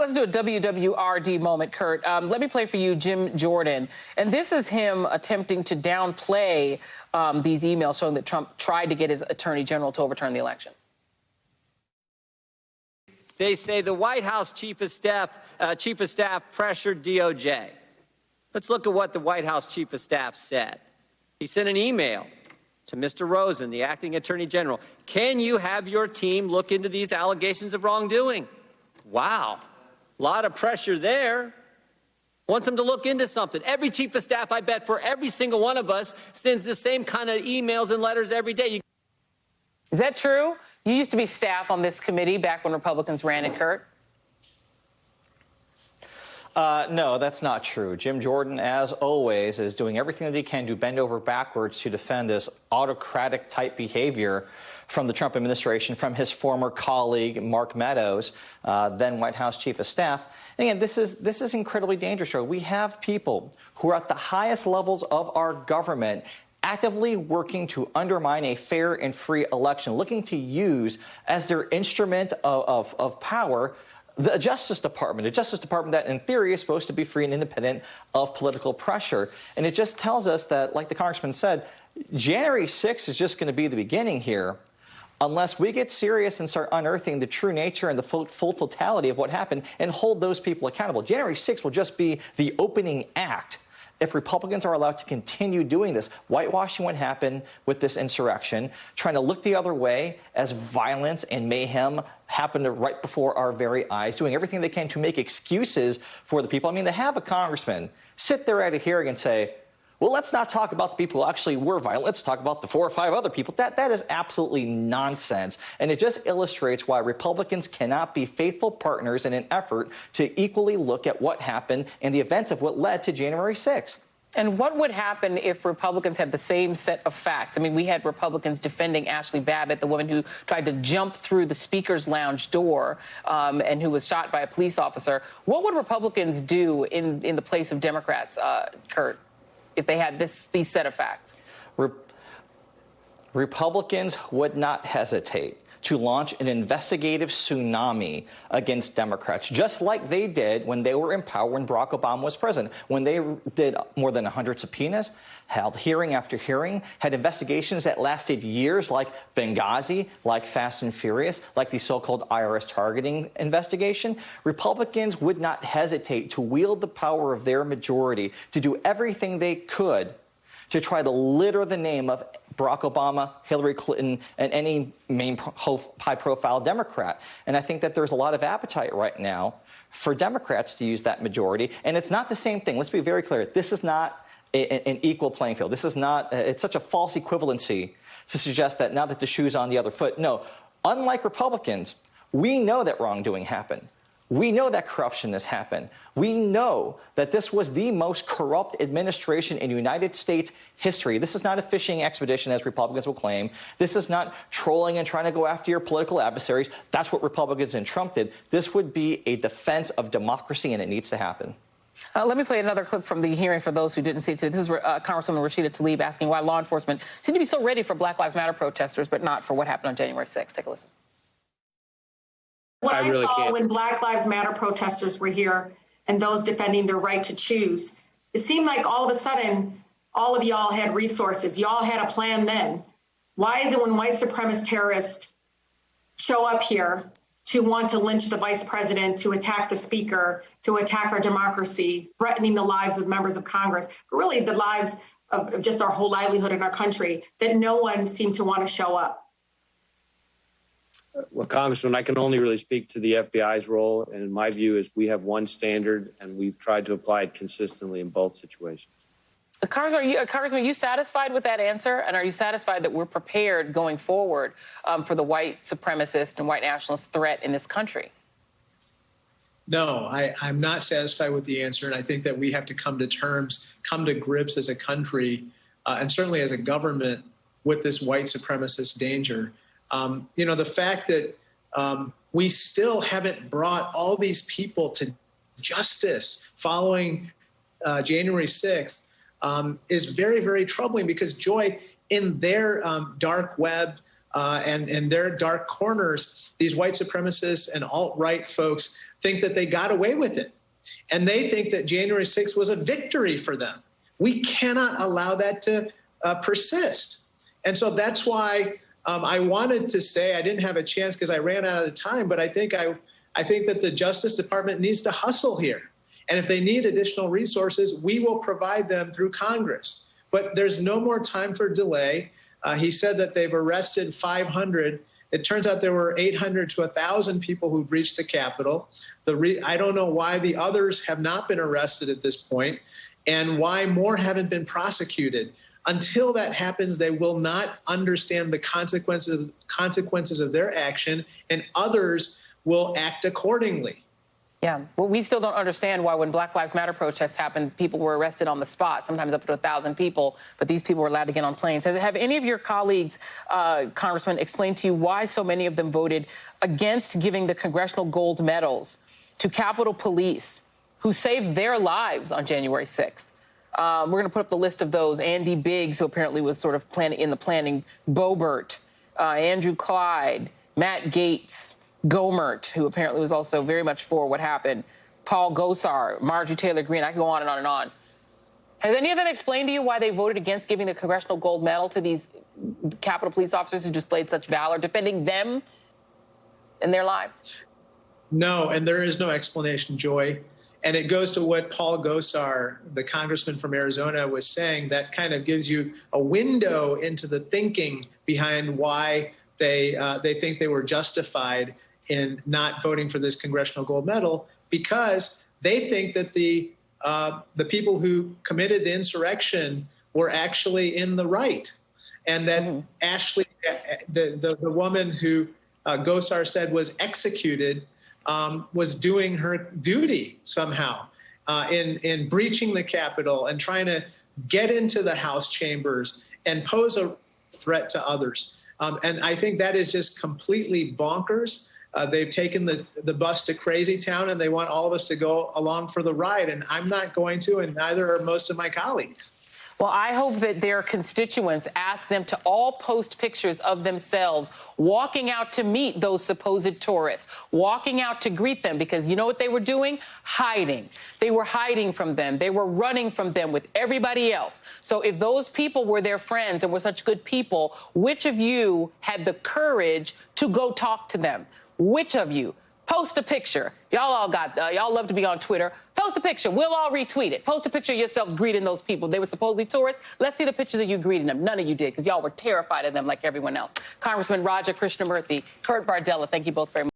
Let's do a WWRD moment, Kurt. Let me play for you Jim Jordan. And this is him attempting to downplay these emails showing that Trump tried to get his attorney general to overturn the election. They say the White House chief of staff pressured DOJ. Let's look at what the White House chief of staff said. He sent an email to Mr. Rosen, the acting attorney general. Can you have your team look into these allegations of wrongdoing? Wow. A lot of pressure there. Wants them to look into something. Every chief of staff, I bet, for every single one of us sends the same kind of emails and letters every day. Is that true? You used to be staff on this committee back when Republicans ran it, Kurt. No, that's not true. Jim Jordan, as always, is doing everything that he can to bend over backwards to defend this autocratic-type behavior from the Trump administration, from his former colleague, Mark Meadows, then White House chief of staff. And again, this is incredibly dangerous. We have people who are at the highest levels of our government actively working to undermine a fair and free election, looking to use as their instrument of power the Justice Department, a Justice Department that in theory is supposed to be free and independent of political pressure. And it just tells us that, like the Congressman said, January 6th is just going to be the beginning here unless we get serious and start unearthing the true nature and the full totality of what happened and hold those people accountable. January 6th will just be the opening act if Republicans are allowed to continue doing this, whitewashing what happened with this insurrection, trying to look the other way as violence and mayhem happened right before our very eyes, doing everything they can to make excuses for the people. I mean, to have a congressman sit there at a hearing and say, well, let's not talk about the people who actually were violent. Let's talk about the 4 or 5 other people. That is absolutely nonsense. And it just illustrates why Republicans cannot be faithful partners in an effort to equally look at what happened and the events of what led to January 6th. And what would happen if Republicans had the same set of facts? I mean, we had Republicans defending Ashley Babbitt, the woman who tried to jump through the speaker's lounge door and who was shot by a police officer. What would Republicans do in the place of Democrats, Kurt, if they had these set of facts? Republicans would not hesitate to launch an investigative tsunami against Democrats, just like they did when they were in power when Barack Obama was president, when they did more than 100 subpoenas, held hearing after hearing, had investigations that lasted years, like Benghazi, like Fast and Furious, like the so-called IRS targeting investigation. Republicans would not hesitate to wield the power of their majority to do everything they could to try to litter the name of Barack Obama, Hillary Clinton, and any main high-profile Democrat. And I think that there's a lot of appetite right now for Democrats to use that majority. And it's not the same thing. Let's be very clear. This is not an equal playing field. This is not, it's such a false equivalency to suggest that now that the shoe's on the other foot. No, unlike Republicans, we know that wrongdoing happened. We know that corruption has happened. We know that this was the most corrupt administration in United States history. This is not a fishing expedition, as Republicans will claim. This is not trolling and trying to go after your political adversaries. That's what Republicans and Trump did. This would be a defense of democracy, and it needs to happen. Let me play another clip from the hearing for those who didn't see it today. This is Congresswoman Rashida Tlaib asking why law enforcement seem to be so ready for Black Lives Matter protesters, but not for what happened on January 6th. Take a listen. What I saw when Black Lives Matter protesters were here and those defending their right to choose, it seemed like all of a sudden, all of y'all had resources. Y'all had a plan then. Why is it when white supremacist terrorists show up here to want to lynch the vice president, to attack the speaker, to attack our democracy, threatening the lives of members of Congress, but really the lives of just our whole livelihood in our country, that no one seemed to want to show up? Well, Congressman, I can only really speak to the FBI's role, and my view is we have one standard, and we've tried to apply it consistently in both situations. Congressman, are you satisfied with that answer? And are you satisfied that we're prepared going forward for the white supremacist and white nationalist threat in this country? No, I'm not satisfied with the answer, and I think that we have to come to grips as a country, and certainly as a government, with this white supremacist danger. You know, the fact that we still haven't brought all these people to justice following January 6th is very, very troubling, because, Joy, in their dark web and in their dark corners, these white supremacists and alt-right folks think that they got away with it. And they think that January 6th was a victory for them. We cannot allow that to persist. And so that's why I wanted to say, I didn't have a chance because I ran out of time, but I think that the Justice Department needs to hustle here. And if they need additional resources, we will provide them through Congress. But there's no more time for delay. He said that they've arrested 500. It turns out there were 800 to 1,000 people who breached the Capitol. I don't know why the others have not been arrested at this point and why more haven't been prosecuted. Until that happens, they will not understand the consequences of their action, and others will act accordingly. Yeah, well, we still don't understand why when Black Lives Matter protests happened, people were arrested on the spot, sometimes up to 1,000 people, but these people were allowed to get on planes. Have any of your colleagues, Congressman, explained to you why so many of them voted against giving the Congressional Gold Medals to Capitol Police who saved their lives on January 6th? We're going to put up the list of those. Andy Biggs, who apparently was sort of in the planning, Boebert, Andrew Clyde, Matt Gaetz, Gohmert, who apparently was also very much for what happened, Paul Gosar, Marjorie Taylor Greene. I can go on and on and on. Has any of them explained to you why they voted against giving the Congressional Gold Medal to these Capitol Police officers who displayed such valor, defending them and their lives? No, and there is no explanation, Joy. And it goes to what Paul Gosar, the congressman from Arizona, was saying. That kind of gives you a window into the thinking behind why they think they were justified in not voting for this Congressional Gold Medal, because they think that the people who committed the insurrection were actually in the right, and that Ashley, the woman who Gosar said was executed, was doing her duty somehow in breaching the Capitol and trying to get into the House chambers and pose a threat to others. And I think that is just completely bonkers. They've taken the bus to crazy town, and they want all of us to go along for the ride. And I'm not going to, and neither are most of my colleagues. Well, I hope that their constituents ask them to all post pictures of themselves walking out to meet those supposed tourists, walking out to greet them, because you know what they were doing? Hiding. They were hiding from them. They were running from them with everybody else. So if those people were their friends and were such good people, which of you had the courage to go talk to them? Which of you? Post a picture. Y'all love to be on Twitter. Post a picture. We'll all retweet it. Post a picture of yourselves greeting those people. They were supposedly tourists. Let's see the pictures of you greeting them. None of you did, because y'all were terrified of them like everyone else. Congressman Raja Krishnamoorthi, Kurt Bardella, thank you both very much.